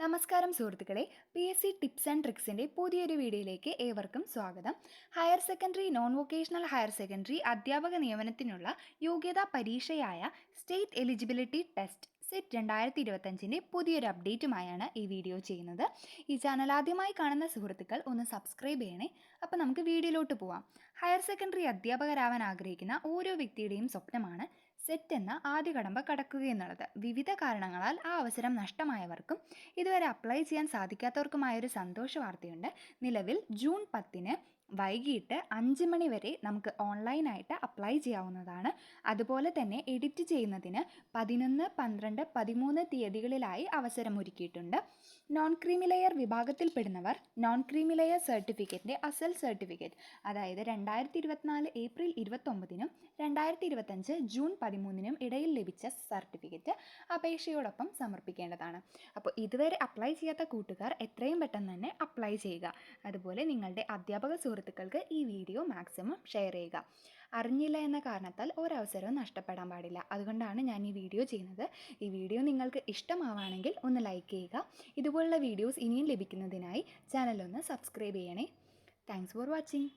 നമസ്കാരം സുഹൃത്തുക്കളെ, PSC tips and ട്രിക്സിൻ്റെ പുതിയൊരു വീഡിയോയിലേക്ക് ഏവർക്കും സ്വാഗതം. Higher secondary, non vocational higher secondary അധ്യാപക നിയമനത്തിനുള്ള യോഗ്യതാ പരീക്ഷയായ സ്റ്റേറ്റ് എലിജിബിലിറ്റി ടെസ്റ്റ് സെറ്റ് 2025 പുതിയൊരു അപ്ഡേറ്റുമായാണ് ഈ വീഡിയോ ചെയ്യുന്നത്. ഈ ചാനൽ ആദ്യമായി കാണുന്ന സുഹൃത്തുക്കൾ ഒന്ന് സബ്സ്ക്രൈബ് ചെയ്യണേ. അപ്പോൾ നമുക്ക് വീഡിയോയിലോട്ട് പോവാം. ഹയർ സെക്കൻഡറി അധ്യാപകരാവാൻ ആഗ്രഹിക്കുന്ന ഓരോ വ്യക്തിയുടെയും സ്വപ്നമാണ് സെറ്റ് എന്ന ആദ്യ കടമ്പ കടക്കുക എന്നുള്ളത്. വിവിധ കാരണങ്ങളാൽ ആ അവസരം നഷ്ടമായവർക്കും ഇതുവരെ അപ്ലൈ ചെയ്യാൻ സാധിക്കാത്തവർക്കുമായൊരു സന്തോഷ വാർത്തയുണ്ട്. നിലവിൽ ജൂൺ 10 വൈകിട്ട് 5 മണി വരെ നമുക്ക് ഓൺലൈനായിട്ട് അപ്ലൈ ചെയ്യാവുന്നതാണ്. അതുപോലെ തന്നെ എഡിറ്റ് ചെയ്യുന്നതിന് 11, 12, 13 തീയതികളിലായി അവസരമൊരുക്കിയിട്ടുണ്ട്. നോൺ ക്രീമി ലെയർ വിഭാഗത്തിൽപ്പെടുന്നവർ നോൺ ക്രീമി ലെയർ സർട്ടിഫിക്കറ്റിൻ്റെ അസൽ സർട്ടിഫിക്കറ്റ്, അതായത് 2024 ഏപ്രിൽ 29 2025 ജൂൺ 13 ഇടയിൽ ലഭിച്ച സർട്ടിഫിക്കറ്റ് അപേക്ഷയോടൊപ്പം സമർപ്പിക്കേണ്ടതാണ്. അപ്പോൾ ഇതുവരെ അപ്ലൈ ചെയ്യാത്ത കൂട്ടുകാർ എത്രയും പെട്ടെന്ന് തന്നെ അപ്ലൈ ചെയ്യുക. അതുപോലെ നിങ്ങളുടെ അധ്യാപക സുഹൃത്തുക്കൾക്ക് ഈ വീഡിയോ മാക്സിമം ഷെയർ ചെയ്യുക. അറിഞ്ഞില്ല എന്ന കാരണത്താൽ ഒരവസരവും നഷ്ടപ്പെടാൻ പാടില്ല. അതുകൊണ്ടാണ് ഞാൻ ഈ വീഡിയോ ചെയ്യുന്നത്. ഈ വീഡിയോ നിങ്ങൾക്ക് ഇഷ്ടമാവുകയാണെങ്കിൽ ഒന്ന് ലൈക്ക് ചെയ്യുക. ഇതുപോലുള്ള വീഡിയോസ് ഇനിയും ലഭിക്കുന്നതിനായി ചാനലൊന്ന് സബ്സ്ക്രൈബ് ചെയ്യണേ. Thanks for watching.